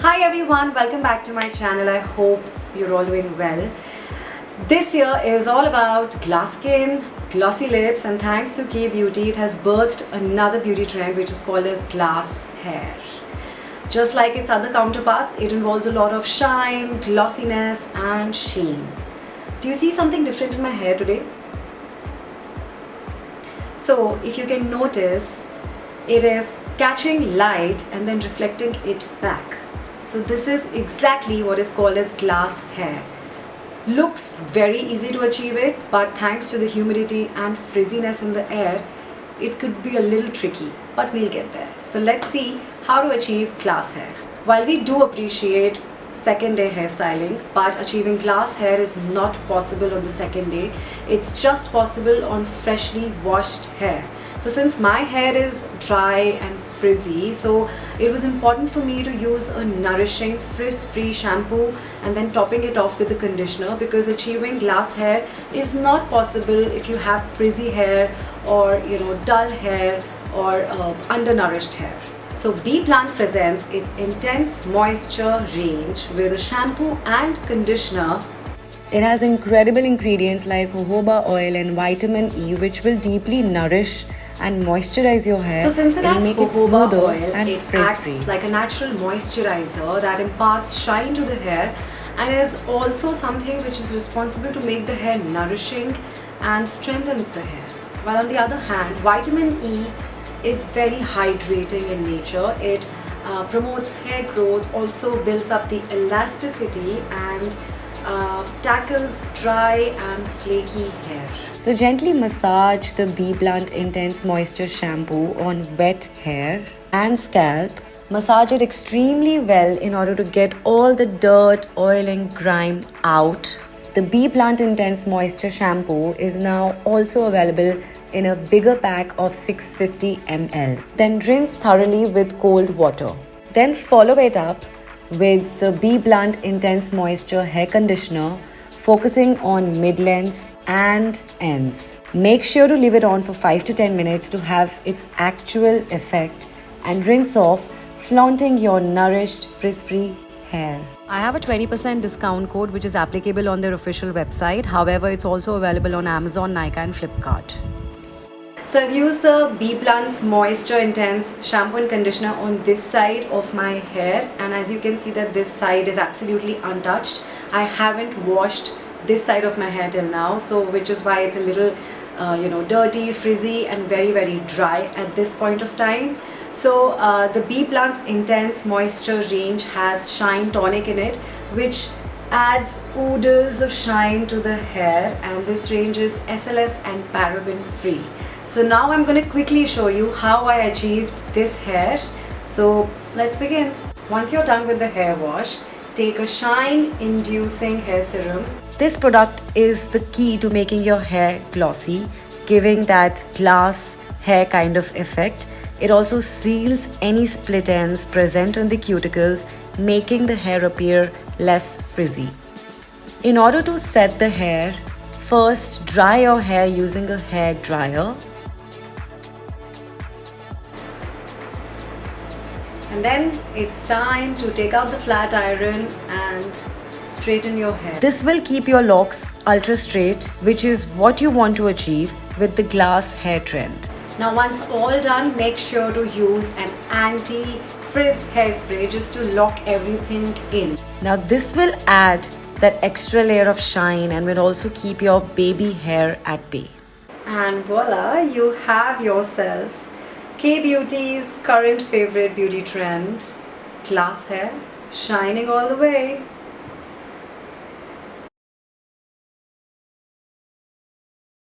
Hi everyone, welcome back to my channel. I hope you're all doing well. This year is all about glass skin, glossy lips, and thanks to K-Beauty, it has birthed another beauty trend which is called as glass hair. Just like its other counterparts, it involves a lot of shine, glossiness and sheen. Do you see something different in my hair today? So if you can notice, it is catching light and then reflecting it back. So this is exactly what is called as glass hair. Looks very easy to achieve it, but thanks to the humidity and frizziness in the air, it could be a little tricky, but we'll get there. So let's see how to achieve glass hair. While we do appreciate second day hairstyling, but achieving glass hair is not possible on the second day. It's just possible on freshly washed hair. So since my hair is dry and frizzy, so it was important for me to use a nourishing frizz-free shampoo and then topping it off with a conditioner, because achieving glass hair is not possible if you have frizzy hair or dull hair or undernourished hair. So Bee Plant presents its intense moisture range with a shampoo and conditioner. It has incredible ingredients like jojoba oil and vitamin E, which will deeply nourish and moisturize your hair. So since it has jojoba oil, it acts like a natural moisturizer that imparts shine to the hair and is also something which is responsible to make the hair nourishing and strengthens the hair. While on the other hand, vitamin E is very hydrating in nature. It promotes hair growth, also builds up the elasticity and tackles dry and flaky hair. So gently massage the Bee Plant Intense Moisture Shampoo on wet hair and scalp. Massage it extremely well in order to get all the dirt, oil and grime out. The Bee Plant Intense Moisture Shampoo is now also available in a bigger pack of 650 ml. Then rinse thoroughly with cold water. Then follow it up with the Bee Plant Intense Moisture Hair Conditioner, focusing on mid-lengths and ends. Make sure to leave it on for 5 to 10 minutes to have its actual effect and rinse off, flaunting your nourished, frizz-free hair. I have a 20% discount code which is applicable on their official website. However, it's also available on Amazon, Nykaa and Flipkart. So I've used the Bee Plant's Moisture Intense Shampoo and Conditioner on this side of my hair, and as you can see that this side is absolutely untouched. I haven't washed this side of my hair till now, so which is why it's a little dirty, frizzy and very dry at this point of time. So the Bee Plant's Intense Moisture range has Shine Tonic in it, which adds oodles of shine to the hair, and this range is SLS and paraben free. So now I'm going to quickly show you how I achieved this hair. So let's begin. Once you're done with the hair wash, take a shine inducing hair serum. This product is the key to making your hair glossy, giving that glass hair kind of effect. It also seals any split ends present on the cuticles, making the hair appear less frizzy. In order to set the hair, first dry your hair using a hair dryer. And then it's time to take out the flat iron and straighten your hair. This will keep your locks ultra straight, which is what you want to achieve with the glass hair trend. Now once all done, make sure to use an anti-frizz hairspray just to lock everything in. Now this will add that extra layer of shine and will also keep your baby hair at bay. And voila, you have yourself K-Beauty's current favorite beauty trend, glass hair, shining all the way.